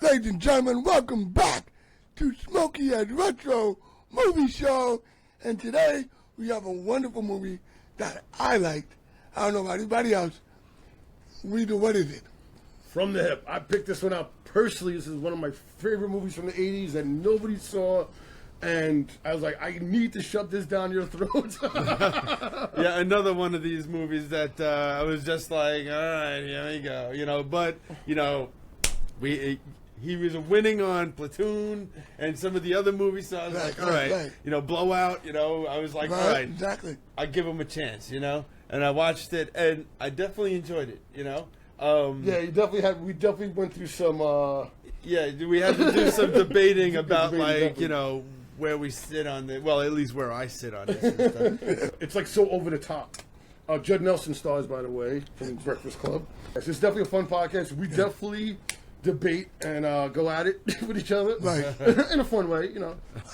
Ladies and gentlemen, welcome back to Smokeyheads Retro Movie Show. And today we have a wonderful movie that I liked. I don't know about anybody else. Rita, what is it? From the Hip. I picked this one out personally. This is one of my favorite movies from the 80s that nobody saw. And I was like, I need to shove this down your throat. Yeah, another one of these movies that I was just like, all right, here we go. He was winning on Platoon and some of the other movies, so I was like, all right. Blowout, I was like, all right. Exactly. I'll give him a chance, And I watched it, and I definitely enjoyed it, Yeah, we definitely went through some... Yeah, we had to do some debating about, where we sit on the... Well, at least where I sit on this and stuff. It's like so over the top. Judd Nelson stars, by the way, from Breakfast Club. It's definitely a fun podcast. We definitely debate and go at it with each other. Right. In a fun way,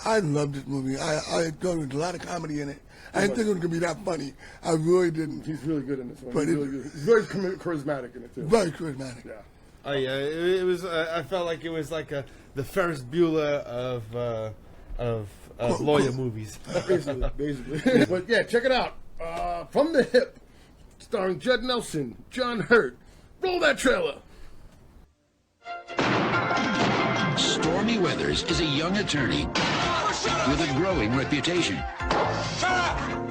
I love this movie. I thought there was a lot of comedy in it. I didn't think it was going to be that funny. I really didn't. He's really good in this one. But He's very charismatic in it, too. Very charismatic. Yeah. Oh, yeah. It was... I felt like it was like the Ferris Beuller of lawyer movies. Basically. But, yeah, check it out. From the Hip, starring Judd Nelson, John Hurt. Roll that trailer. Stormy Weathers is a young attorney with a growing reputation.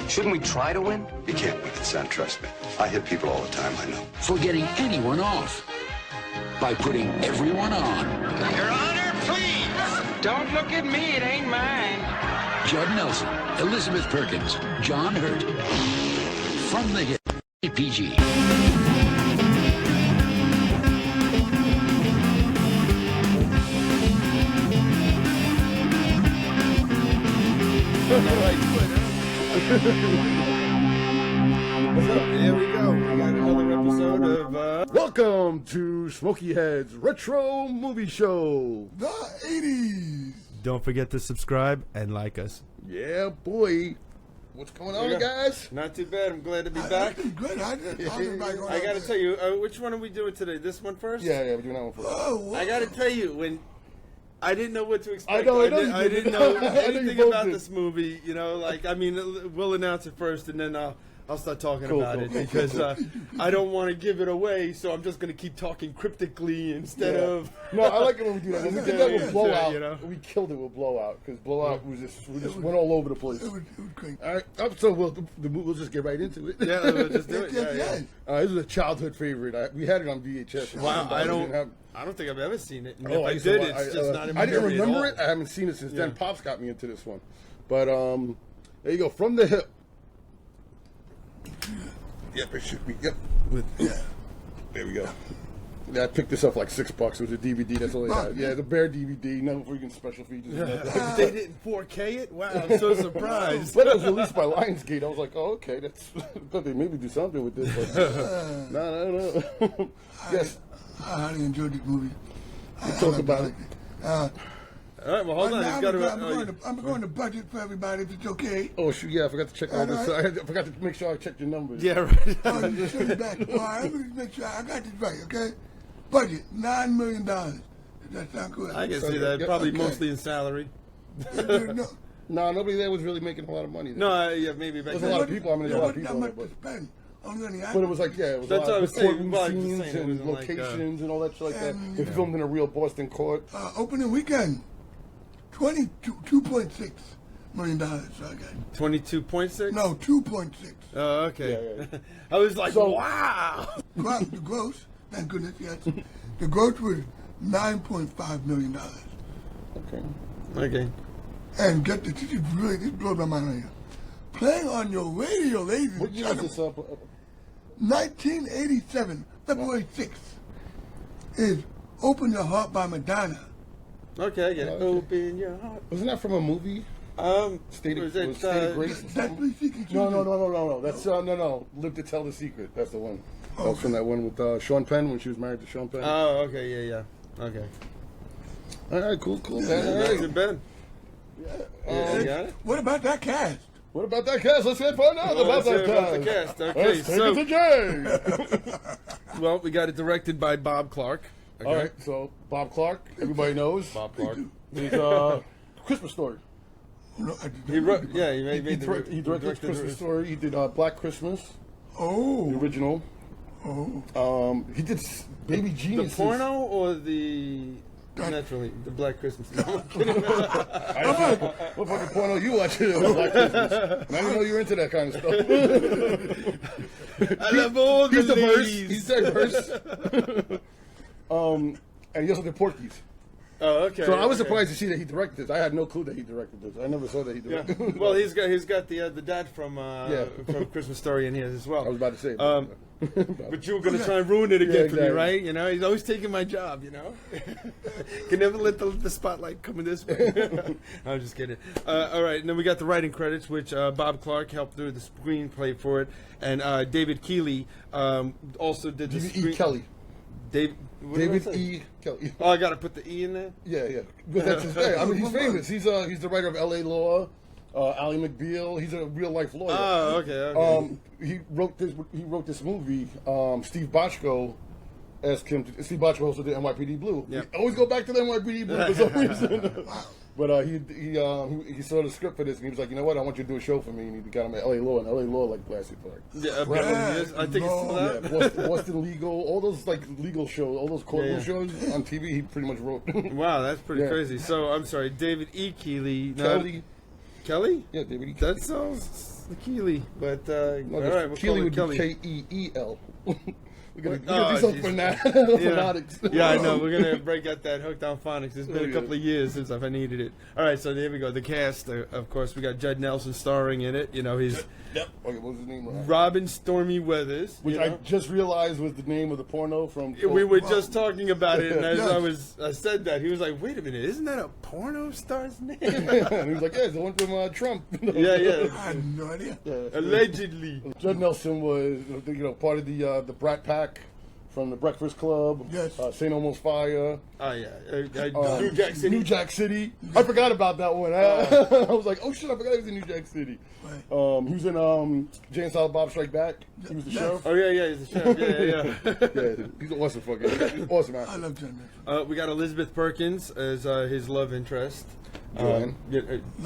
Shouldn't we try to win? You can't win it, son. Trust me. I hit people all the time, I know. For getting anyone off by putting everyone on. Your Honor, please. Don't look at me. It ain't mine. Judd Nelson, Elizabeth Perkins, John Hurt. From the Hip, PG. Here we go. We got another episode of... Welcome to Smokeyheads Retro Movie Show. The 80s. Don't forget to subscribe and like us. Yeah, boy. What's going on, guys? Not too bad. I'm glad to be back. Good. I got to tell you, which one are we doing today? This one first? Yeah, we're doing that one first. I got to tell you, when I didn't know what to expect. I didn't know anything about this movie. We'll announce it first, and then I'll start talking about it because I don't want to give it away, so I'm just going to keep talking cryptically instead of... No, I like it when we do that. When we did that with Blowout, we killed it with Blowout, because Blowout we just went all over the place. It was great. All right, so we'll just get right into it. Yeah, we'll just do it. Yeah. This is a childhood favorite. We had it on VHS. Wow, I don't think I've ever seen it. And if I I did, it's just not in my I didn't memory remember at it. I haven't seen it since then. Pops got me into this one. But there you go. From the Hip. Yep, it should be. Yep. There we go. Yeah, I picked this up like $6. It was a DVD. That's all I had. Yeah, the bare DVD. No freaking special features. They didn't 4K it? Wow, I'm so surprised. But it was released by Lionsgate. I was like, oh, okay. That's. I thought they maybe do something with this. But no. Yes. I highly enjoyed this movie. Talk about it. All right, well, hold on. I'm going to budget for everybody if it's okay. Oh, shoot, yeah, I forgot to check all this. I forgot to make sure I checked your numbers. Yeah, right. You should be back. All right, let me make sure I got this right, okay? Budget, $9 million. Does that sound good? I can see that. Probably mostly in salary. No, nobody there was really making a lot of money. No, maybe back then. There's a lot of people. There's a lot of people. Not much to spend. But it was like, it was that's a lot of courtroom saying. scenes and locations and all that shit like that. They filmed in a real Boston court. Opening weekend, $2.6 million. So I got 22.6? No, 2.6. Oh, okay. Yeah. I was like, wow. The gross, thank goodness, yes. The gross was $9.5 million. Okay. And get this, this blows my mind right here. Playing on your radio, ladies and gentlemen. What year is this up? 1987, February 6th, is Open Your Heart by Madonna. Okay, I get it. Open your heart. Wasn't that from a movie? State of Grace. Desperately Seeking No. That's no. Live to Tell the Secret. That's the one. That was from that one with Sean Penn when she was married to Sean Penn. Oh, okay, yeah. Okay. All right, cool. That's it, Ben. Yeah. You got it? What about that cast? What about that cast? Let's find out about that cast. Okay, Let's take it to Jay. Well, we got it directed by Bob Clark. All right, so Bob Clark, everybody knows. Bob Clark. He's Christmas Story. No, I He wrote. Yeah, he made He the. directed Christmas Story. He did Black Christmas, the Oh. original. Oh. He did Baby The Geniuses. porno or the naturally the Black Christmas? No, I'm kidding. What fucking porno you watching? Black Christmas. And I didn't know you were into that kind of stuff. I love all the He's diverse. ladies. He's diverse. And he also did Porky's. Oh, okay. So I was okay. surprised to see that he directed this. I had no clue that he directed this. I never saw that he Yeah. directed. Well, he's got the dad from from Christmas Story in here as well. I was about to say. But you were going to try and ruin it again for me, exactly. right? You know, he's always taking my job, you know? Can never let the spotlight come in this way. I'm just kidding. All right, and then we got the writing credits, which Bob Clark helped do the screenplay for it, and David Keeley also did the David E. Kelly. David E. Kelly. Oh, I got to put the E in there? Yeah. But that's his name. I mean, he's famous. He's the writer of L.A. Law, Ally McBeal. He's a real life lawyer. Oh, okay. He wrote this movie. Steve Bochco asked him. Steve Bochco also did NYPD Blue. Yep. We always go back to the NYPD Blue for some reason. But he saw the script for this and he was like, you know what? I want you to do a show for me. And he got him at L.A. Law, and L.A. Law like lasted for like I think it's still out. Boston Legal, all those like legal shows, all those courtroom shows on TV. He pretty much wrote. Wow, that's pretty Yeah. crazy. So, I'm sorry, David E. Keeley. Kelly. Kelly? Yeah, David E. That sounds the Keeley, but all right, we'll Keeley call would it be Kelly. K-E-E-L. We're gonna Oh, do something geez. phonetics. Yeah, I know. We're gonna break out that hooked on phonics. It's been a couple of years since I've needed it. All right, so there we go. The cast, of course, we got Judd Nelson starring in it. You know, he's Yep. Okay, what was his name? Robin Stormy Weathers. Which you I know? just realized was the name of the porno from. We were just talking about it, and as Yes. I said that, he was like, "Wait a minute, isn't that a porno star's name?" And he was like, "Yeah, it's the one from Trump." yeah. I had no idea. Allegedly. Judd Nelson was, part of the Brat Pack from the Breakfast Club. Yes. St. Elmo's Fire. Oh yeah, New Jack City. New Jack City. I forgot about that one. I was like, oh shit, I forgot he was in New Jack City. Right. He was in Jay and Silent Bob Strike Back. He was the sheriff. Oh yeah, he's the sheriff. Yeah. Yeah, he's an awesome fucking awesome I actor. love Judd Nelson. We got Elizabeth Perkins as his love interest. Joanne.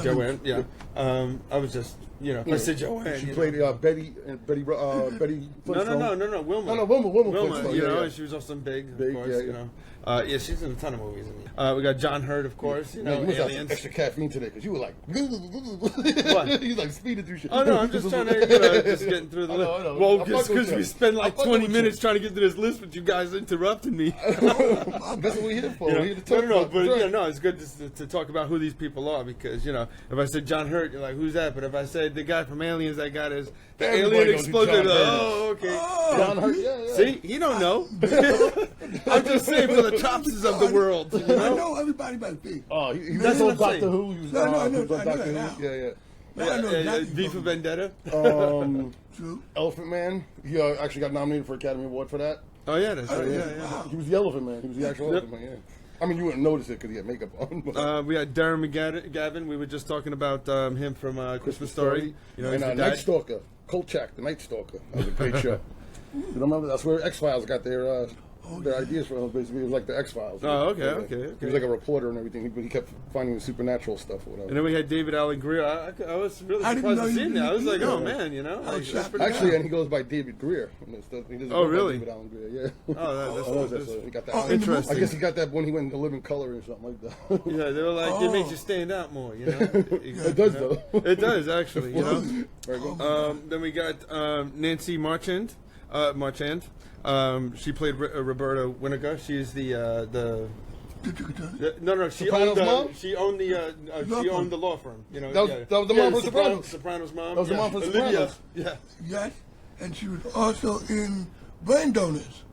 Joanne, yeah. I was just, I said Joanne. She played Betty Betty No, Wilma. No, Wilma Wilma, Flintstone, you know, yeah. and she was also big, Big, of course, yeah, you know. Yeah, she's in a ton of movies. We got John Hurt, of course, you know, Man, you must have some Aliens. extra caffeine today because you were like, What? he's like speeding through shit. Oh no, I'm just trying to, just getting through the I list. know. Well, I'm fucking because with we you. spent like I'm fucking 20 with minutes you. trying to get to this list, but you guys interrupted me. That's what we're here for. You know, We're here to talk about but drugs. no, it's good to talk about who these people are because if I said John Hurt, you're like, who's that? But if I said the guy from Aliens that got his Everybody alien knows who explosion, John Hurt is. oh, okay. John Hurt, yeah. See, he don't know. I'm just saying for the Chopses of the world. You I know? know everybody by feet. Oh, he was That's on what I'm Doctor saying. Who. He was No, I he know was on Doctor that now. Who. Yeah. I know exactly V for Vendetta. True. Elephant Man. He actually got nominated for Academy Award for that. Oh yeah, that's right. Yeah. He was the Elephant Man. He was the actual Elephant Man. Yeah. I mean, you wouldn't notice it because he had makeup on. But. We got Darren McGavin. We were just talking about him from Christmas Story. You know, and he's the Night dad. Stalker. Kolchak, the Night Stalker. That was a great show. You remember? That's where X-Files got their ideas from. Basically, it was like the X-Files. Oh, okay, Yeah. okay. He was like a reporter and everything, but he kept finding the supernatural stuff or whatever. And then we had David Allen Greer. I was really I didn't surprised know to you see him did there. I was like, either. oh man, you know. Like, that's pretty Actually, cool. and he goes by David Greer. He doesn't Oh, go by really? David Allen Greer, yeah. Oh, that's He got that. Oh, interesting. I guess he got that when he went into Living Color or something like that. Yeah, they were like, it makes you stand out more, you know. It does, though. It does actually, you know. Very good. Then we got Nancy Marchand. She played Roberta Winiger. She's the no. She Sopranos owned mom? she owned the law firm. You know, That was the mom from Sopranos. Sopranos mom. That was the mom from Olivia. Sopranos. Yeah. Yes, and she was also in Brain Donors.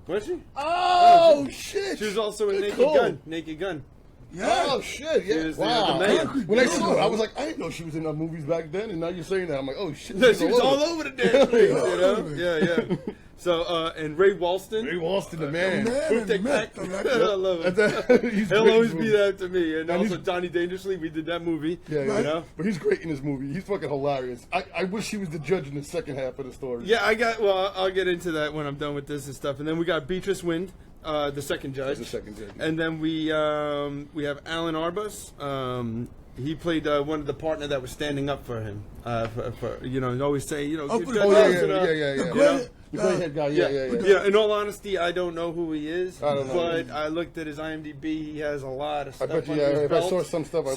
Was she? Oh, shit. She was also in Good Naked call. Gun. Naked Gun. Yeah. Oh, shit, She yeah. was Wow. the mayor. When I saw it, I was like, I didn't know she was in movies back then, and now you're saying that. I'm like, oh, shit. No, she was all over. over the damn thing, you know? Yeah. So, and Ray Walston. Ray Walston, the man. Man Who take and back? myth, I love it. He's He'll great in always this be movie. that to me. And also he's- Johnny Dangerously, we did that movie. Yeah, You know? But he's great in this movie. He's fucking hilarious. I wish he was the judge in the second half of the story. Yeah, I'll get into that when I'm done with this and stuff. And then we got Beatrice Wind. The second judge. The second judge. And then we have Alan Arbus. He played one of the partner that was standing up for him. For always say, good judge. You play head guy, Yeah, in all honesty, I don't know who he is. I don't know. But I looked at his IMDb. He has a lot of stuff. I bet you, under his if belt. I saw some stuff, I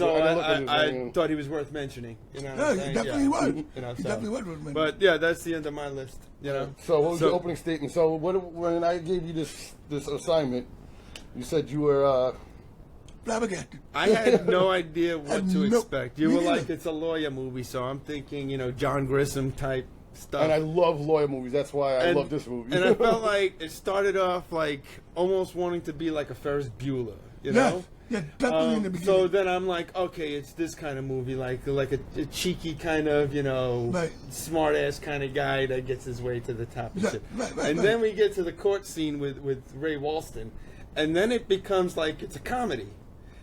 thought he was worth mentioning. You know, Yeah, he definitely was. You know, He definitely was worth mentioning. But yeah, that's the end of my list. You know. So what was your opening statement? So when I gave you this assignment, you said you were flabbergasted. I had no idea what to expect. You me were neither. like, it's a lawyer movie, so I'm thinking, John Grissom type stuff. and I love lawyer movies. That's why I love this movie. And I felt like it started off like almost wanting to be like a Ferris Bueller, you know? Yeah, definitely in the beginning. So then I'm like, okay, it's this kind of movie, like a cheeky kind of, Right. smart ass kind of guy that gets his way to the top and Yeah, shit. right, And then we get to the court scene with Ray Walston, and then it becomes like it's a comedy.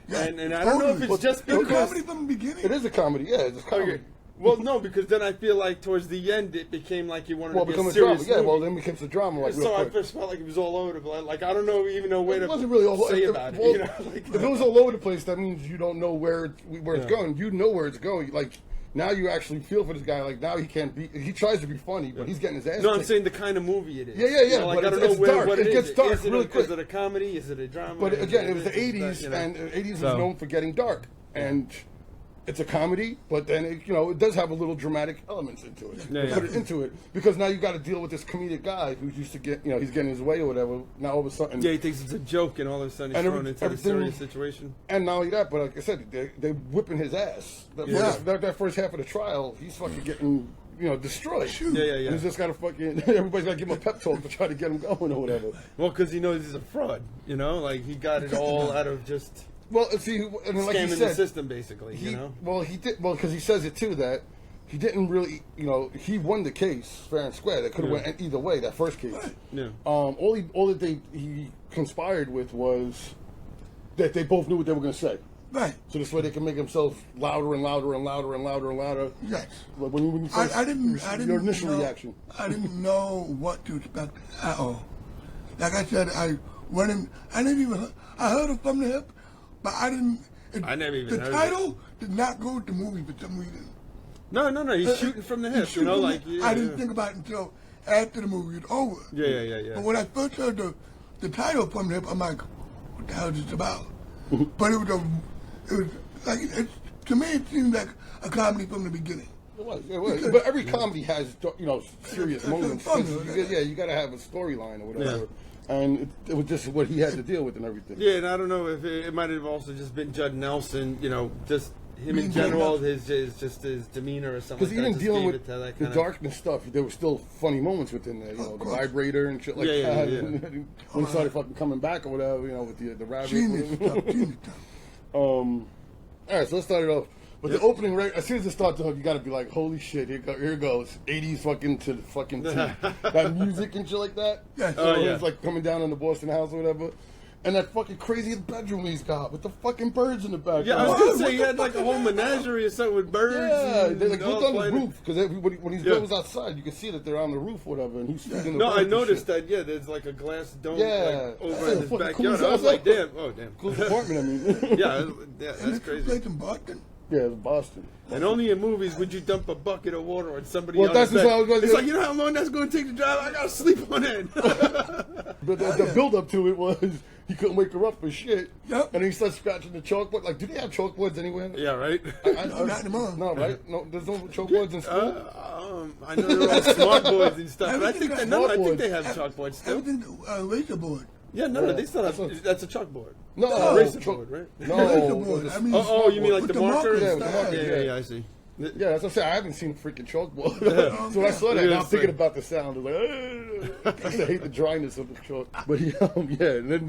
Yeah, And I don't know if it's just It's a because comedy from the beginning. It is a comedy, yeah. It's a comedy. Okay. Well, no, because then I feel like towards the end it became like you wanted Well, to it be a becomes a drama. serious Yeah, movie. well, then it becomes a drama, like, real So I quick. first felt like it was all over the place. Like I don't know even know where It to wasn't really all say it- about it. well, You know, like, if it was all over the place, that means you don't know where it's going. You know where it's going. Like, now you actually feel for this guy. Like, now he can't be... He tries to be funny, but he's getting his ass no, I'm kicked. saying the kind of movie it is. Yeah. You know, like But I don't know it's where dark. what It is. gets dark Is it really quick. Is it a comedy? Is it a drama? But Is again, it it was the this? 80s, You know? and the 80s was So- known for getting dark. And it's a comedy, but then, it does have a little dramatic elements into it. Yeah, Put yeah. it into it. Because now you got to deal with this comedic guy who's used to get, he's getting his way or whatever. Now all of a sudden... Yeah, he thinks it's a joke, and all of a sudden he's And thrown into a everything- serious situation. And not only that, but like I said, they whipping his ass. That first half of the trial, he's fucking getting, destroyed. Yeah. And he's just got to fucking, everybody's got to give him a pep talk to try to get him going or whatever. Well, because he knows he's a fraud. Like he got it all out of just Well, see, I mean, like he scamming the said, system, basically. Well, he did. Well, because he says it too that he didn't really. He won the case fair and square. That could have went either way. That first case. Yeah. All that he conspired with was that they both knew what they were going to say. Right. So this way they can make themselves louder and louder and louder and louder and louder. Yes. Like when you first, I didn't your initial know, reaction. I didn't know what to expect at all. Like I said, I heard it from the hip, but I didn't. I never even heard the title did not go with the movie for some reason. No. He's shooting from the hip. I didn't think about it until after the movie was over. Yeah. But when I first heard the title from the hip, I'm like, what the hell is this about? But it was like to me it seemed like a comedy from the beginning. It was. But every comedy has serious moments. You got to have a storyline or whatever. Yeah. And it was just what he had to deal with and everything. Yeah, and I don't know if it might have also just been Judd Nelson, just him in Being general, Judd his demeanor or something. Because even just dealing gave with it to that the kinda- darkness stuff, there were still funny moments within there. The course. vibrator and shit like Yeah, that. yeah. And when he started fucking coming back or whatever, with the rabbit. Genius stuff. All right, so let's start it off. But the opening, right, as soon as it starts off, you got to be like, holy shit, here it goes. 80s fucking to the fucking T. That music and shit like that. Yeah. So yeah. it's like coming down on the Boston house or whatever. And that fucking crazy bedroom he's got with the fucking birds in the background. Yeah, I was gonna say he had like a whole menagerie or something with birds. Yeah, and they like all looked on the playing- roof because when he goes outside, you can see that they're on the roof or whatever, and he's feeding the No, birds I and noticed shit. that. Yeah, there's like a glass dome Yeah. like, over Yeah, in his fucking cool backyard. as I was hell. like, damn, oh damn. Cool apartment, I mean. Yeah, that's And crazy. Place in Boston. Yeah, it's Boston. And only in movies would you dump a bucket of water on somebody Well, on that's the just bed. how I was gonna It's do. like, you know how long that's going to take to drive? I got to sleep on it. But the build up to it was he couldn't wake her up for shit. Yep. And he starts scratching the chalkboard. Like, do they have chalkboards anywhere? Yeah, right? Not anymore. No, right? No, there's no chalkboards in school. I know they're all smart boards and stuff, but I think Everything I got think they have chalkboards still. Everything razor board. Yeah, no, they still have. That's That's a chalkboard. No, Eraser chalk- board, right? No, Razor board. I mean, Oh, you mean like with the marker? Yeah, and with the stuff? marker, Yeah, I see. yeah, that's what I'm saying. I haven't seen a freaking chalkboard. So when I saw that, Yeah, now I'm it's thinking like- about the sound. I was like, I hate the dryness of the chalk. But yeah, and then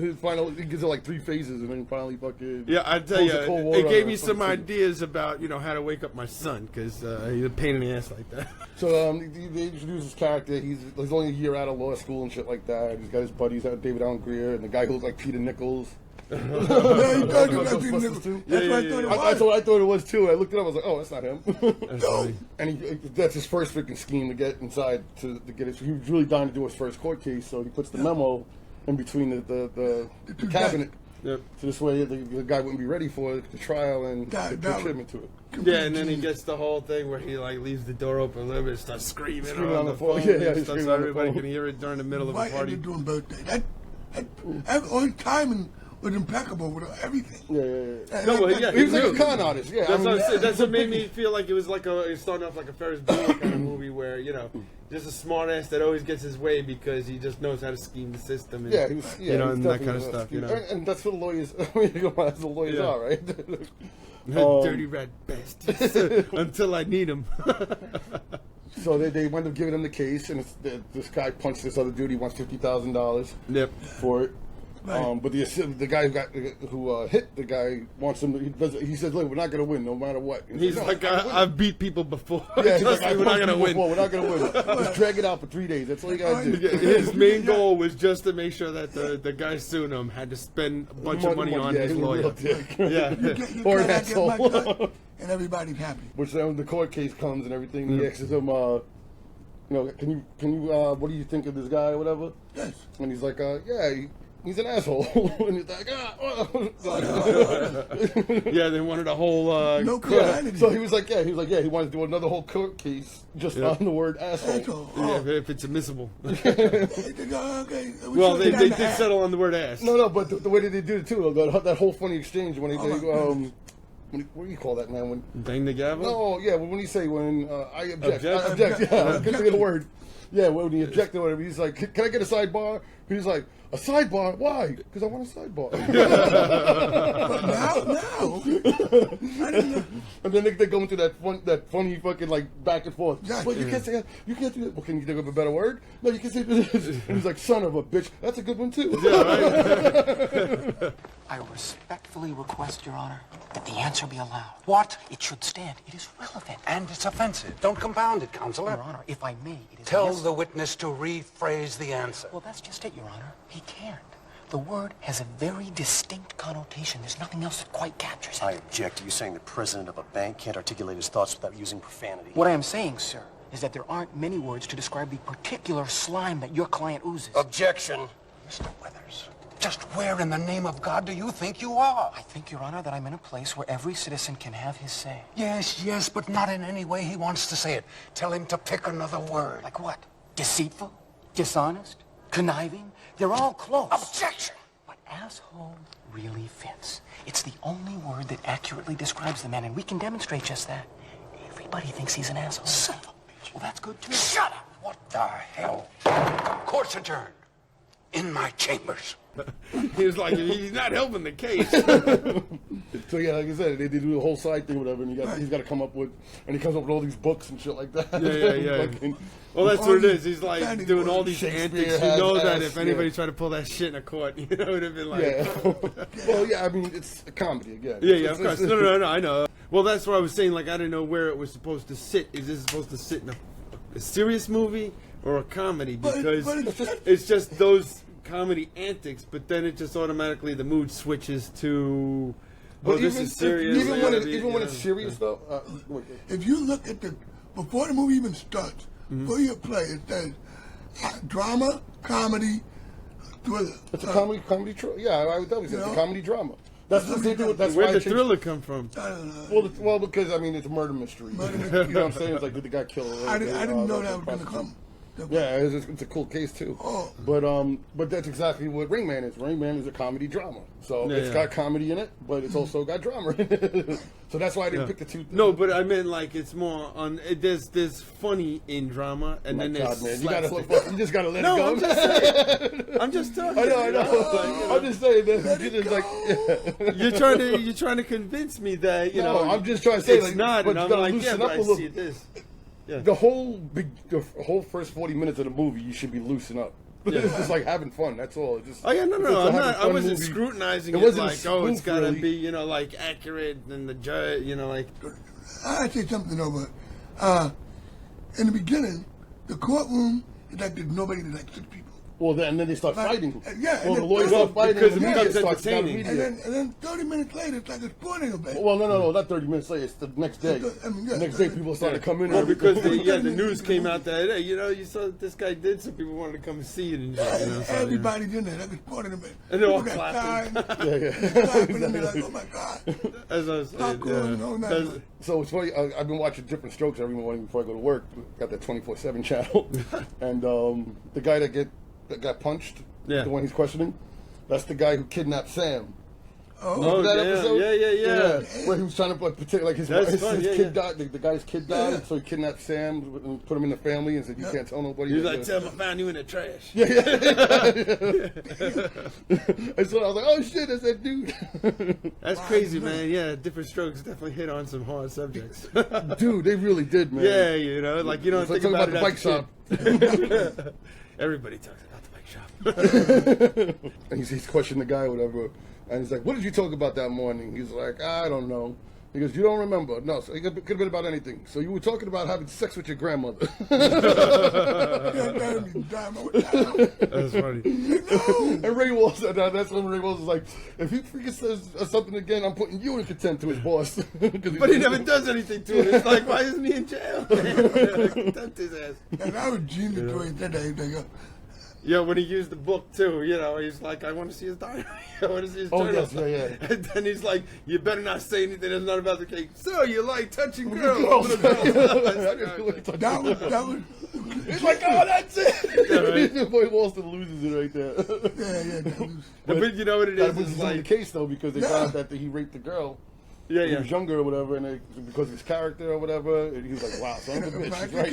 he gives it like 3 phases, and then finally fucking. Yeah, I tell throws you, the cold water it on gave her me or some something. ideas about how to wake up my son because he's a pain in the ass like that. So they introduce his character. He's only a year out of law school and shit like that. He's got his buddies, David Allen Greer, and the guy who looks like Peter Nichols. Yeah, he thought you got Ghostbusters too? That's what I thought it was. That's what I thought it was too. I looked it up. I was like, oh, that's not him. No. And that's his first freaking scheme to get inside to get it. So he was really dying to do his first court case. So he puts the memo in between the cabinet. Yep. So this way the guy wouldn't be ready for the trial and the treatment to it. Yeah, and then he gets the whole thing where he like leaves the door open a little bit and starts screaming on the phone. Yeah, and stuff, so everybody can hear it during the middle of a party. They're doing birthday. That all timing was impeccable with everything. Yeah. No, well, yeah, he was like a con artist. Yeah, that's what I said. That's what made me feel like it was like it's starting off like a Ferris Beuller kind of movie where just a smart ass that always gets his way because he just knows how to scheme the system. And, and that kind of stuff. And that's what the lawyers. That's the lawyers are, right? Dirty rat bastards. Until I need them. So they wind up giving him the case, and this guy punched this other dude. He wants $50,000. Yep. For it. Right. But the guy who hit the guy wants him. He says, "Look, we're not going to win, no matter what." And he's like, "I've beat people before. Yeah, he's like, we're not going to win. We're not going to win. Just drag it out for 3 days. That's all you got to do." His main goal was just to make sure that the guy suing him had to spend a bunch of money on his lawyer. You or an asshole. And everybody's happy. Which then when the court case comes and everything, he asks him, can you what do you think of this guy or whatever? Yes. And he's like, he's an asshole. And he's like, yeah, they wanted a whole no clarity. So he was like, he wanted to do another whole court case just on the word asshole. Yeah, if it's admissible. Okay. Well, they did settle on the word ass. No, but the way that they did it too, that whole funny exchange when they what do you call that, man? When bang the gavel? No, yeah. When you say I object, yeah, I couldn't think of the word. Yeah, when he objected or whatever, he's like, "Can I get a sidebar?" He's like, "A sidebar? Why? Because I want a sidebar." now. And then they go into that funny fucking like back and forth. Yeah. Well, you can't say that. You can't do that. Well, can you think of a better word? No, you can say this. And he's like, "Son of a bitch." That's a good one too. Yeah, right. I respectfully request, Your Honor, that the answer be allowed. What? It should stand. It is relevant. And it's offensive. Don't compound it, Counselor. Your Honor, if I may, it is... Tell the witness to rephrase the answer. Well, that's just it, Your Honor. He can't. The word has a very distinct connotation. There's nothing else that quite captures it. I object to you saying the president of a bank can't articulate his thoughts without using profanity. What I am saying, sir, is that there aren't many words to describe the particular slime that your client oozes. Objection. Mr. Withers, just where in the name of God do you think you are? I think, Your Honor, that I'm in a place where every citizen can have his say. Yes, but not in any way he wants to say it. Tell him to pick another word. Like what? Deceitful? Dishonest? Conniving? They're all close. Objection! But asshole really fits. It's the only word that accurately describes the man, and we can demonstrate just that. Everybody thinks he's an asshole. Son of a bitch. Well, that's good, too. Shut up! What the hell? Court's adjourned. In my chambers. He was like, he's not helping the case. So yeah, like I said, they do the whole side thing, or whatever, and he's got to come up with, and he comes up with all these books and shit like that. Yeah. Well, that's what it is. He's like doing all these antics. You know that if anybody tried to pull that shit in a court, it would have been like. Yeah. Well, yeah, I mean, it's a comedy again. Yeah, of course. No, I know. Well, that's what I was saying. Like, I didn't know where it was supposed to sit. Is this supposed to sit in a serious movie or a comedy? Because it's just those comedy antics, but then it just automatically the mood switches to. Oh, this is serious. Even when it's serious, though. If you look at before the movie even starts, before you play, it says drama, comedy, thriller. It's a comedy. Yeah, I would definitely say it's a comedy drama. That's what they do. That's where'd the thriller come from? I don't know. Well, because I mean, it's a murder mystery. You know what I'm saying? It's like, did the guy kill her? I didn't know that was going to come. Yeah, it's a cool case too. Oh. But that's exactly what Rain Man is. Rain Man is a comedy drama. So it's got comedy in it, but it's also got drama in it. So that's why I didn't pick the two. No, but I meant like it's more on. There's funny in drama, and then there's. Man, you just gotta let it go. I'm just saying. I'm just talking. I know. I'm just saying that you just like. You're trying to convince me that you know. I'm just trying to say it's not, and I'm like, yeah, but I see this. Yeah. The whole first 40 minutes of the movie, you should be loosening up. Yeah. It's just like having fun. That's all. No. I wasn't scrutinizing it like, it's gotta be, like accurate and the judge, like. I'd say something over. In the beginning, the courtroom is like there's nobody. There's like 6 people. Well, then they start fighting. Yeah. Well, the lawyers start fighting, because and the it media becomes starts entertaining. And then 30 minutes later, it's like a sporting event. Well, no, not 30 minutes later. It's the next day. The next day, people started to come in. Well, because the news came out that hey, you saw what this guy did, so people wanted to come and see it. And everybody's in there, like a sporting event. And they're all clapping. Clapping, and they're like, oh my God. As I was saying, so it's funny. I've been watching Different Strokes every morning before I go to work. Got that 24/7 channel, and the guy that got punched, the one he's questioning, that's the guy who kidnapped Sam. Oh, that damn. episode? Yeah. Where he was trying to protect, like his kid died. The guy's kid died, so he kidnapped Sam and put him in the family and said, "You can't tell nobody." He was like, "Sam, I found you in the trash." Yeah. And so I was like, "Oh shit, that's that dude." That's crazy, man. Yeah, Different Strokes definitely hit on some hard subjects. Dude, they really did, man. Yeah, you know, like you don't think about the bike shop. Everybody talks about the bike shop. And he's questioning the guy or whatever. And he's like, "What did you talk about that morning?" He's like, "I don't know." He goes, "You don't remember?" No, so it could have been about anything. So you were talking about having sex with your grandmother. That's funny. And Ray Walsh, that's when Ray Walsh was like, "If he freaking says something again, I'm putting you in contempt to his boss." But he never does anything to it. It's like, why isn't he in jail? Contempt his ass. And I was genius the way he said that. Yeah, when he used the book too, you know, he's like, I want to see his diary. I want to see his journal. Yes, yeah. And then he's like, you better not say anything that's not about the cake. So you like touching girls? That was. He's like, oh, that's it. Yeah, right. Boy, Walston loses it right there. Yeah. But you know what it is? That was like the case though, because they found that he raped the girl. Yeah, He was younger or whatever, and because of his character or whatever, and he was like, "Wow, son of a bitch." Right?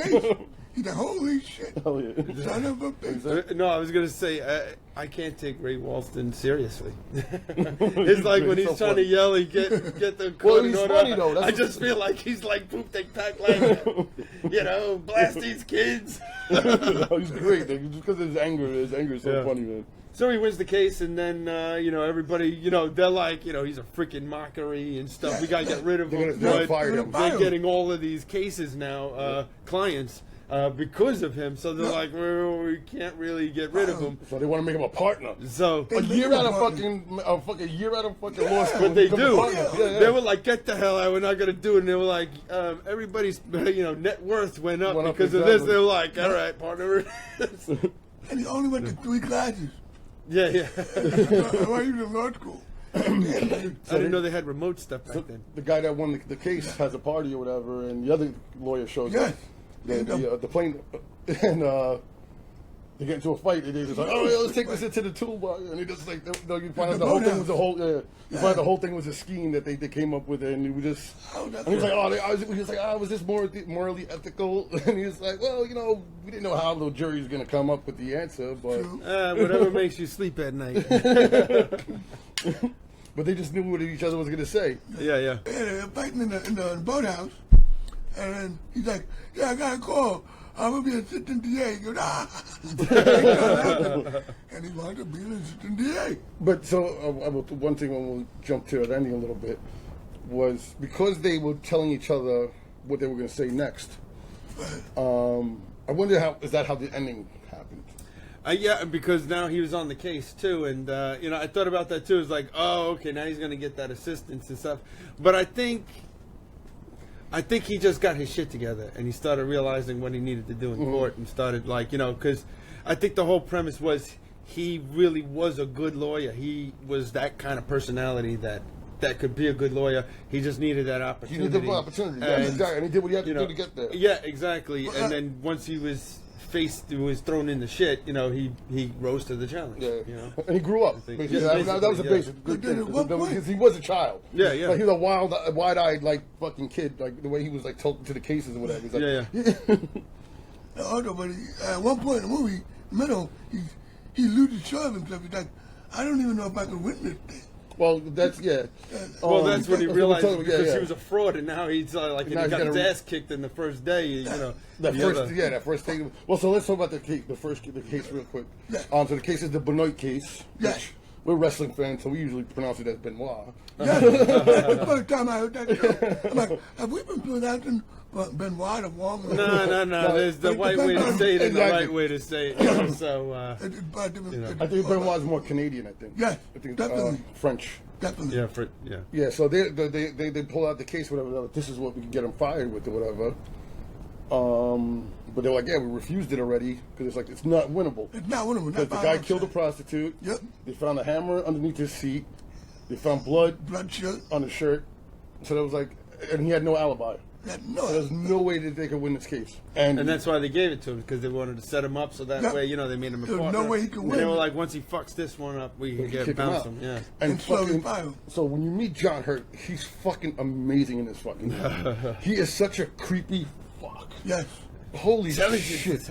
He's like, "Holy shit, oh, yeah. son of a bitch." No, I was gonna say I can't take Ray Walston seriously. It's like when he's trying to yell and get the. Well, he's funny though. I just feel like he's like poop take pack like, you know, blast these kids. No, he's great. Just because of his anger is so funny, man. So he wins the case, and then, you know, everybody, you know, they're like, you know, he's a freaking mockery and stuff. We got to get rid of him. They're They're getting all of these cases now, clients, because of him. So they're like, well, we can't really get rid of him. So they want to make him a partner. So a year out of fucking law school. But they do. Yeah. They were like, get the hell out. We're not going to do it. And they were like, everybody's, you know, net worth went up because of this. They were like, all right, partner. And he only went to 3 classes. Yeah. Why he was in law school? I didn't know they had remote stuff back then. The guy that won the case has a party or whatever, and the other lawyer shows up. The plane, and they get into a fight, and they're just like, "Oh, yeah, let's take this into the toolbox," and they just like, you find out the whole thing was you find the whole thing was a scheme that they came up with, and it was just. And he was like, was this morally ethical? And he was like, well, you know, we didn't know how the jury was going to come up with the answer, but whatever makes you sleep at night. But they just knew what each other was going to say. Yeah. They were fighting in the boathouse, and then he's like, "Yeah, I got a call. I'm going to be assistant DA." He goes, and he wanted to be an assistant DA. But so, one thing when we'll jump to the ending a little bit, was because they were telling each other what they were going to say next. I wonder is that how the ending happened? Yeah, because now he was on the case too, and you know, I thought about that too. It's like, oh, okay, now he's going to get that assistance and stuff. But I think he just got his shit together, and he started realizing what he needed to do in court, and started like, you know, because I think the whole premise was he really was a good lawyer. He was that kind of personality that could be a good lawyer. He just needed that opportunity. He needed the opportunity, and he did what he had to do to get there. Yeah, exactly. And then once he was thrown in the shit, you know, he rose to the challenge. Yeah, you know, and he grew up. That was a basic good thing because he was a child. Yeah. Like, he was a wide-eyed, like fucking kid, like the way he was like talking to the cases or whatever. He's like, But at one point in the movie, middle, he loses track of himself. He's like, I don't even know if I can win this thing. Well, that's Well, that's when he realized because he was a fraud, and now he's like, he got his ass kicked in the first day. You know, that first thing. Well, so let's talk about the case real quick. So the case is the Benoit case, we're wrestling fans, so we usually pronounce it as Benoit. Yes, that's the first time I heard that too. I'm like, have we been pronouncing Benoit wrong? No. There's the right way to say it and the right way to say it. You know, so, I think Benoit is more Canadian. I think. Yes, I think definitely French. Definitely. Yeah. Yeah. So they pull out the case, whatever. This is what we can get him fired with, or whatever. But they're like, yeah, we refused it already because it's like it's not winnable. It's not winnable. Because the guy killed a prostitute. Yep. They found a hammer underneath his seat. They found blood shirt on his shirt. So that was like, and he had no alibi. No, there's no way that they could win this case. And that's why they gave it to him, because they wanted to set him up so that way, you know, they made him a partner. There's no way he could win. And they were like, once he fucks this one up, we can get bounce him. Yeah. And so when you meet John Hurt, he's fucking amazing in this fucking movie. He is such a creepy fuck. Yes. Holy shit.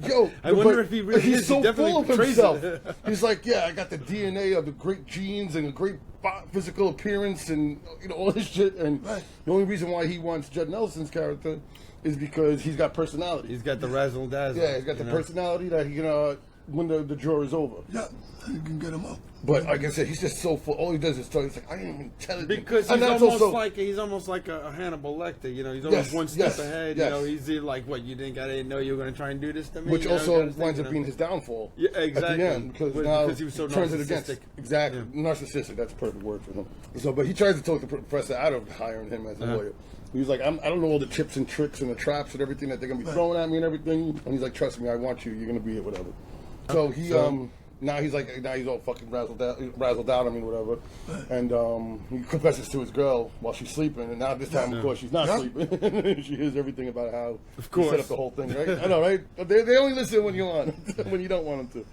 Yo, I wonder if he really he's is. so He full of portrays himself. it. He's like, yeah, I got the DNA of the great genes and a great physical appearance and all this shit. And the only reason why he wants Judd Nelson's character is because he's got personality. He's got the razzle dazzle. Yeah, he's got the personality that he can, when the drawer is over. Yeah, you can get him up. But like I said, he's just so full. All he does is talk. He's like, I didn't even tell it. Because he's almost like a Hannibal Lecter. You know, he's almost one step ahead. Yes. You know, he's like, what, you didn't know you were going to try and do this to me? Which also winds up being his downfall. Yeah, exactly. At the end, because he was so turns it narcissistic. against. Exactly. Yeah. Narcissistic. That's a perfect word for him. So, but he tries to talk the professor out of hiring him as a lawyer. He's like, I don't know all the tips and tricks and the traps and everything that they're going to be throwing at me and everything. And he's like, trust me, I want you. You're going to be it, whatever. So he, now he's all fucking razzled out, I mean, whatever. And he confesses to his girl while she's sleeping. And now this time, of course, she's not sleeping. She hears everything about how he set up the whole thing, right? I know, right? They only listen when you want, when you don't want them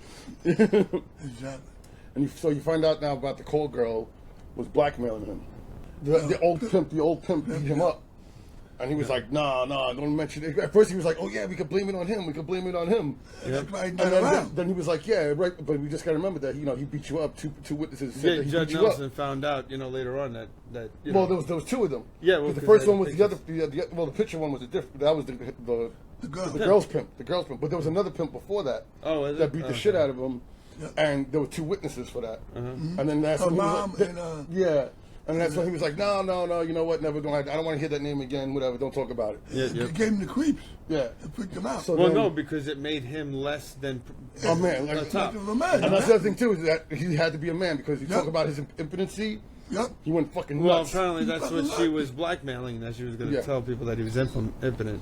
to. Exactly. And so you find out now about the call girl was blackmailing him. The old pimp beat him up. And he was like, nah, don't mention it. At first he was like, oh yeah, we could blame it on him. Yep. And then he was like, yeah, right, but we just got to remember that, he beat you up. Two witnesses said that he Judd beat you Nelson up. Found out, later on that well, there was two of them. Yeah, well, the first one was the picture one was that was the girl's pimp. The girl's pimp. But there was another pimp before that. Oh, that beat the shit out of him. Yep. And there were two witnesses for that. And then that's when he was like, yeah. And that's when he was like, no, you know what, never going. I don't want to hear that name again, whatever, don't talk about it. Yeah, It gave him the creeps. Yeah. It freaked him out. So no, because it made him less than a man. And that's the other thing, too, is that he had to be a man because he talked about his impotency. Yep. He went fucking Well, nuts. apparently that's what she was blackmailing, that she was going to tell people that he was impotent.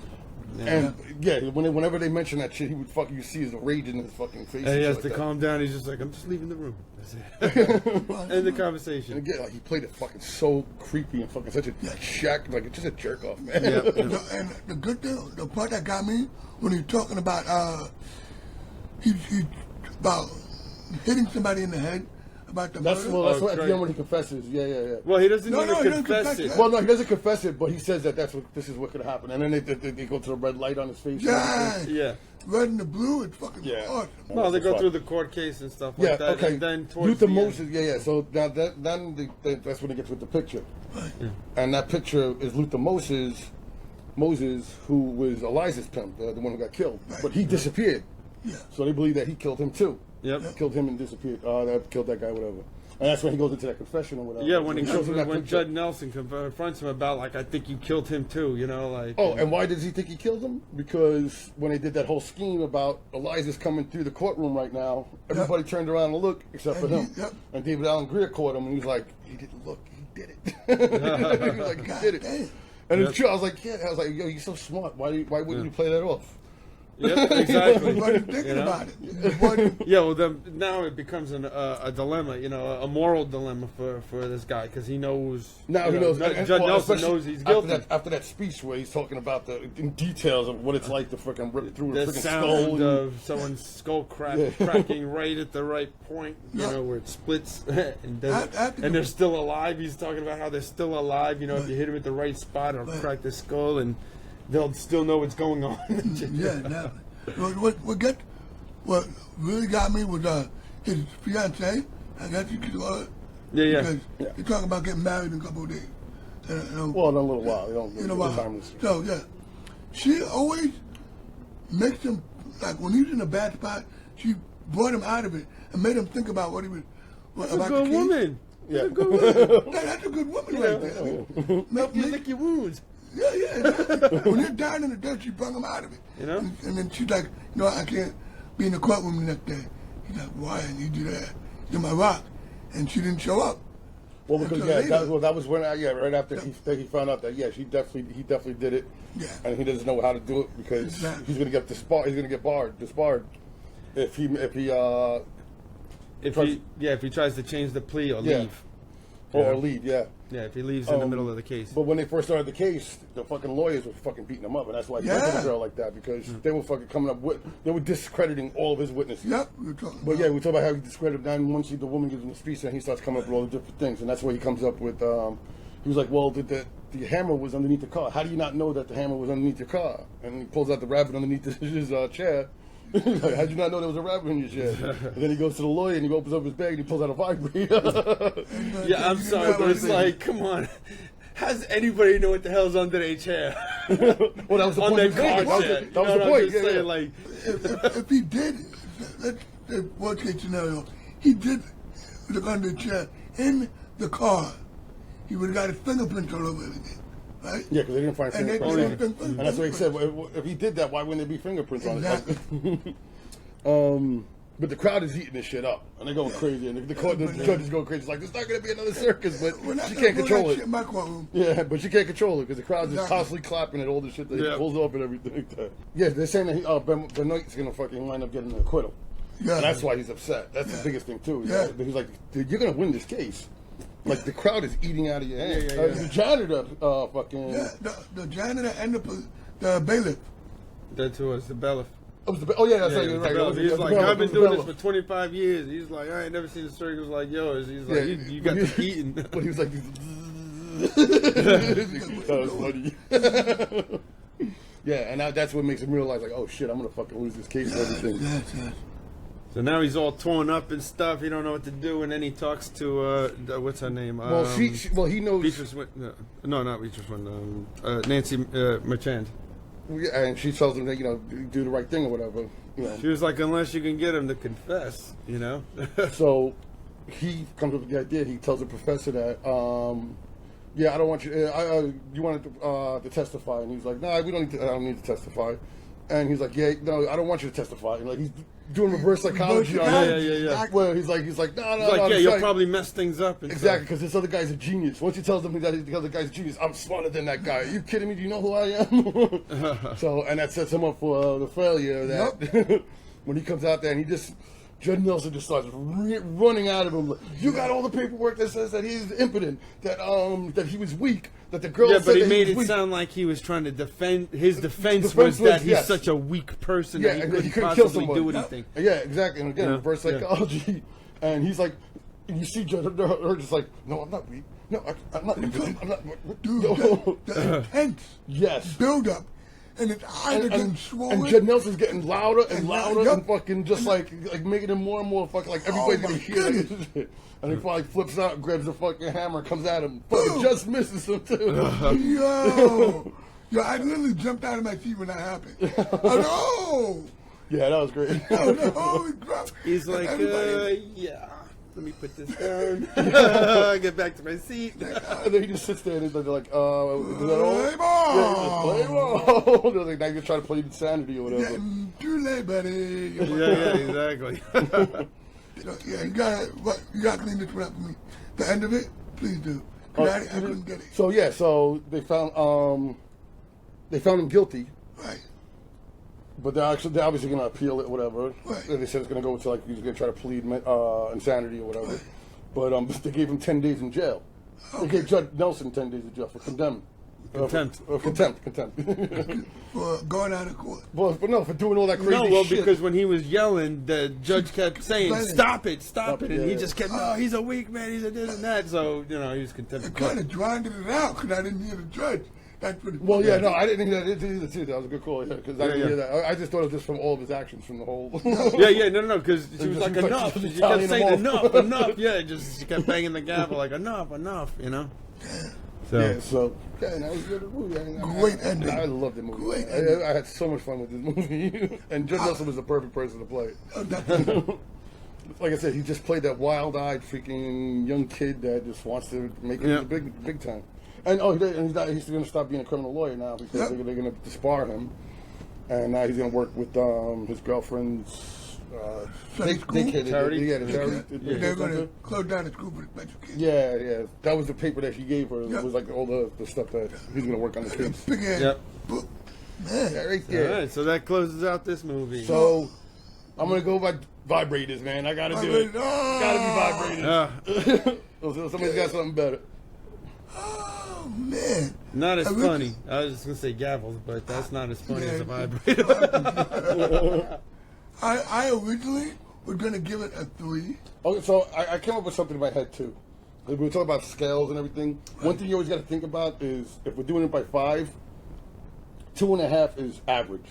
Yeah. And whenever they mention that shit, he would you see his rage in his fucking face. And he has to calm down. He's just like, I'm just leaving the room. That's it. End the conversation. And again, he played it fucking so creepy and fucking such a shack, like just a jerk off, man. And the good thing, the part that got me when he was talking about he about hitting somebody in the head. About the that's what at the end when he confesses. Yeah. Well, he doesn't even confess it. Well, no, he doesn't confess it, but he says that this is what could happen, and then they go to the red light on his face. Yeah. Red and the blue, it's fucking awesome. Well, they go through the court case and stuff like that. Okay. And then towards Luther Moses, So now that's when he gets with the picture, and that picture is Luther Moses, who was Eliza's pimp, the one who got killed, but he disappeared. Yeah. So they believe that he killed him too. Yep. Killed him and disappeared. That killed that guy, whatever. And that's when he goes into that confession or whatever. Yeah, when Judd Nelson confronts him about, like, I think you killed him too, like. Oh, and why does he think he killed him? Because when they did that whole scheme about Eliza's coming through the courtroom right now, everybody turned around and looked except for him. And David Allen Greer caught him and he was like, he didn't look, he did it. He was like, he did it. And it's true. I was like, yo, you're so smart. Why wouldn't you play that off? Yep, exactly. He wasn't thinking about it. Yeah, well, now it becomes a dilemma, a moral dilemma for this guy, because he knows. Now he knows. Judd Nelson knows he's guilty. After that speech where he's talking about in details of what it's like to freaking rip through a freaking skull. The sound of someone's skull cracking right at the right point, where it splits, and they're still alive. He's talking about how they're still alive. If you hit him at the right spot, it'll crack the skull, and they'll still know what's going on. Yeah, what really got me was his fiancée. I guess you could call it. Yeah. Because you're talking about getting married in a couple of days. Well, in a little while. So, yeah. She always makes him, like when he was in a bad spot, she brought him out of it and made him think about what That's a good woman. Yeah. That's a good woman. That's a good woman right there. Help you lick your wounds. Yeah, yeah. When you're down in the dirt, she brought him out of it. You know? And then she's like, no, I can't be in the courtroom the next day. He's like, why? I need you there. You're my rock. And she didn't show up. Well, because that was when right after he found out that he definitely did it. Yeah. And he doesn't know how to do it because he's gonna get disbarred if he tries to change the plea or leave. Or leave, yeah. Yeah, if he leaves in the middle of the case. But when they first started the case, the fucking lawyers were fucking beating him up, and that's why he went to the girl like that, because they were fucking coming up with, they were discrediting all of his witnesses. Yep, we were talking But we talk about how he discredited them, and once the woman gives him the speech, and he starts coming up with all the different things, and that's where he comes up with, he was like, well, the hammer was underneath the car. How do you not know that the hammer was underneath your car? And he pulls out the rabbit underneath his chair. He's like, how'd you not know there was a rabbit in your chair? And then he goes to the lawyer and he opens up his bag and he pulls out a vibrator. Yeah, I'm sorry, but it's like, come on. How's anybody know what the hell's under their chair? Well, that was the on point. Their car chair. That was the point. Saying, like, if he did, that's the worst case scenario. He did look under the chair in the car. He would have got his fingerprints all over everything. Right? Yeah, because they didn't find fingerprints. And that's what he said. Well, if he did that, why wouldn't there be fingerprints on it? But the crowd is eating this shit up, and they're going crazy, and the judge is going crazy. It's like, there's not going to be another circus, but she can't control it. Yeah, but she can't control it because the crowd's just constantly clapping at all the shit that he pulls up and everything like that. Yeah, they're saying that Benoit's going to fucking wind up getting an acquittal. Yeah. And that's why he's upset. That's the biggest thing, too. Yeah. He's like, dude, you're going to win this case. Like, the crowd is eating out of your hands. The janitor fucking... Yeah, the janitor and the bailiff. That's who was the bailiff. That's right. You're right. He's like, I've been doing this for 25 years. He's like, I ain't never seen a circus like yours. He's like, you got to eating. But he was like... That was funny. Yeah, and that's what makes him realize, like, oh shit, I'm going to fucking lose this case and everything. Yes. So now he's all torn up and stuff. He don't know what to do, and then he talks to what's her name? He knows. Beatrice no, not Beatrice Win. Nancy Marchand. Yeah, and she tells him that do the right thing or whatever. She was like, unless you can get him to confess, So he comes up with the idea. He tells the professor that, I don't want you. You wanted to testify, and he's like, no, we don't need to. I don't need to testify. And he's like, I don't want you to testify. And like he's doing reverse psychology on it. Yeah. Well, he's like, no. You'll probably mess things up. Exactly, because this other guy's a genius. Once he tells him that the other guy's a genius, I'm smarter than that guy. Are you kidding me? Do you know who I am? So, and that sets him up for the failure. That when he comes out there and Judd Nelson just starts running out of him. Like, you got all the paperwork that says that he's impotent, that he was weak, that the girl. Yeah, but he made it sound like he was trying to defend. His defense was that he's such a weak person that he couldn't possibly do anything. Yeah, exactly. And again, reverse psychology. And he's like, you see Judd, her just like, no, I'm not weak. No, I'm not impotent. I'm not. Dude, the intense build up. And his eyes are getting swollen. And Judd Nelson's getting louder and louder and fucking just like making him more and more fucking like everybody's gonna hear it. And he finally flips out and grabs the fucking hammer and comes at him. But just misses him too. Yo, I literally jumped out of my seat when that happened. Oh no! Yeah, that was great. Holy crap! He's like, let me put this down. Get back to my seat. And then he just sits there and they're like, is that all? Play ball. They're like, now you're trying to play insanity or whatever. Yeah, too late, buddy. Exactly. You gotta clean this one up for me. The end of it, please do. I couldn't get it. So they found him guilty. Right. But they're obviously going to appeal it or whatever. Right. They said it's going to go to he's going to try to plead insanity or whatever. Right. But they gave him 10 days in jail. Okay. They gave Judd Nelson 10 days in jail for contempt. Contempt. For going out of court. Well, but no, for doing all that crazy shit. Because when he was yelling, the judge kept saying, stop it. And he just kept, he's a weak man, he's a this and that. So, he was contempt. It kind of drowned it out because I didn't hear the judge. That's what no, I didn't hear that either too. That was a good call, because I didn't hear that. I just thought it was just from all of his actions from the whole. No, because she was like, enough. She kept saying, enough. Yeah, she kept banging the gavel, like, enough. So that was a good movie. Great ending. I loved the movie. Great ending. I had so much fun with this movie. And Judd Nelson was the perfect person to play it. like I said, he just played that wild-eyed freaking young kid that just wants to make it big time. And he's going to stop being a criminal lawyer now because they're going to disbar him, and now he's going to work with his girlfriend's daycare. Charity. They're going to close down the school for the special kids. Yeah. That was the paper that he gave her. It was like all the stuff that he's going to work on the kids. Big ass book. Man. Yeah, right there. All right, so that closes out this movie. So I'm going to go by vibrators, man. I got to do it. Got to be vibrators. Somebody's got something better. Oh, man. Not as funny. I was just going to say gavels, but that's not as funny as a vibrator. I originally was going to give it a 3. Okay, so I came up with something in my head, too. We were talking about scales and everything. One thing you always got to think about is if we're doing it by 5, 2.5 is average.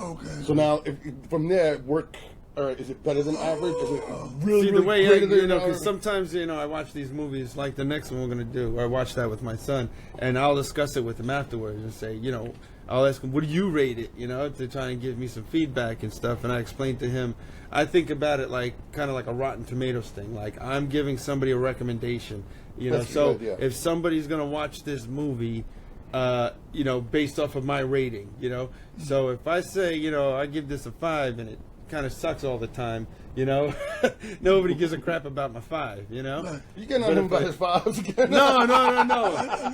Okay. So now, if from there, is it better than average? Is it really, See, the way greater than because sometimes, I watch these movies like the next one we're going to do. I watch that with my son, and I'll discuss it with him afterwards and say, I'll ask him, what do you rate it, to try and give me some feedback and stuff. And I explain to him, I think about it like kind of like a Rotten Tomatoes thing. Like I'm giving somebody a recommendation, So if somebody's going to watch this movie, based off of my rating, So if I say, I give this a 5 and it kind of sucks all the time, nobody gives a crap about my 5, You getting on him about his 5s again? No.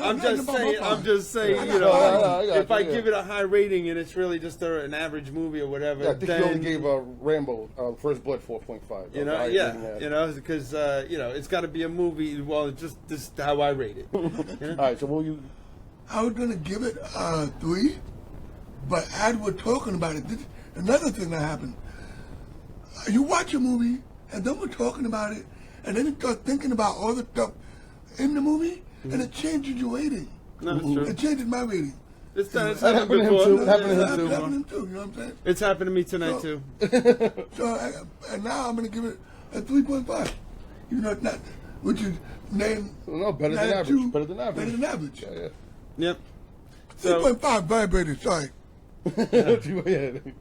I'm just saying, if I give it a high rating and it's really just an average movie or whatever. Yeah, I think you only gave Rambo First Blood 4.5. Because it's got to be a movie. Well, just this is how I rate it. All right, so will you? I was going to give it a 3, but as we're talking about it, another thing that happened. You watch a movie, and then we're talking about it, and then you start thinking about all the stuff in the movie, and it changes your rating. No, it's true. It changes my rating. It's happened before. It happened to him too. You know what I'm saying? It's happened to me tonight too. And now I'm going to give it a 3.5. Which is named. Better than average. Better than average. Better than average. Yeah. Yep. So 3.5 vibrators. Sorry.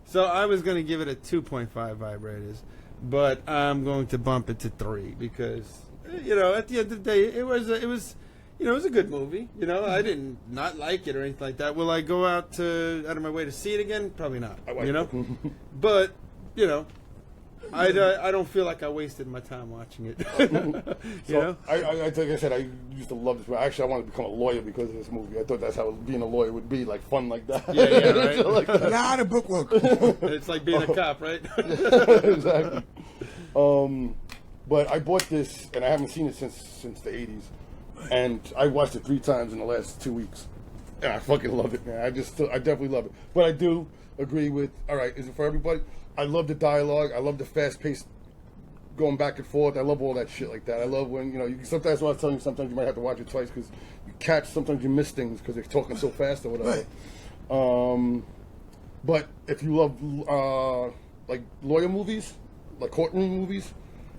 So I was going to give it a 2.5 vibrators, but I'm going to bump it to 3 because at the end of the day it was a good movie. I didn't not like it or anything like that. Will I go out of my way to see it again? Probably not. But I don't feel like I wasted my time watching it. Like I said, I used to love this movie. Actually, I wanted to become a lawyer because of this movie. I thought that's how being a lawyer would be, like fun like that. Yeah, right. Like that. Now the book works. It's like being a cop, right? Exactly. But I bought this, and I haven't seen it since the 80s. And I watched it 3 times in the last 2 weeks. And I fucking love it, man. I definitely love it. But I do agree with, all right, is it for everybody? I love the dialogue. I love the fast-paced going back and forth. I love all that shit like that. I love when, sometimes when I was telling you, sometimes you might have to watch it twice because sometimes you miss things because they're talking so fast or whatever. Right. But if you love, like lawyer movies, like courtroom movies,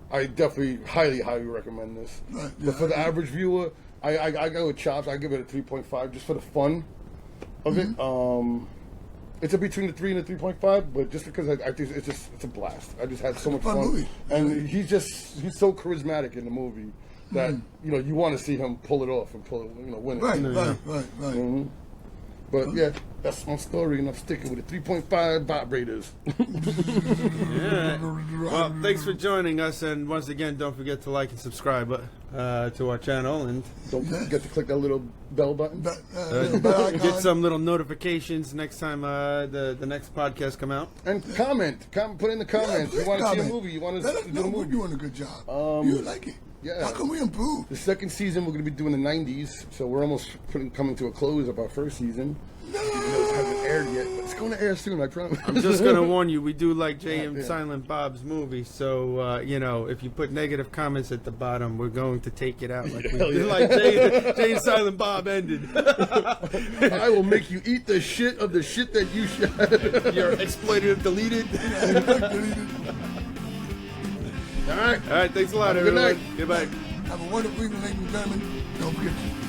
I definitely highly recommend this. Right. But for the average viewer, I go with Chopz. I give it a 3.5 just for the fun of it. It's between the 3 and the 3.5, but just because I think it's a blast. I just had so much fun. Movie. And he's so charismatic in the movie that you want to see him pull it off and win it. Right. Mm-hmm. But yeah, that's my story, and I'm sticking with it. 3.5 vibrators. Yeah. Well, thanks for joining us, and once again, don't forget to like and subscribe to our channel, and don't forget to click that little bell button. Get some little notifications next time the next podcast come out. And comment, put in the comments. You want to see a movie? You want to do a movie? We're doing a good job. You like it? Yeah. How can we improve? The second season we're going to be doing the 90s, so we're almost coming to a close of our first season. No. Even though it hasn't aired yet, but it's going to air soon, I promise. I'm just going to warn you, we do like Jay and Silent Bob's movie, so, if you put negative comments at the bottom, we're going to take it out like we did, like Jay and Silent Bob ended. I will make you eat the shit of the shit that you shot. You're exploited and deleted. All right, thanks a lot, everyone. Good night. Goodbye. Have a wonderful evening, ladies and gentlemen. Don't forget to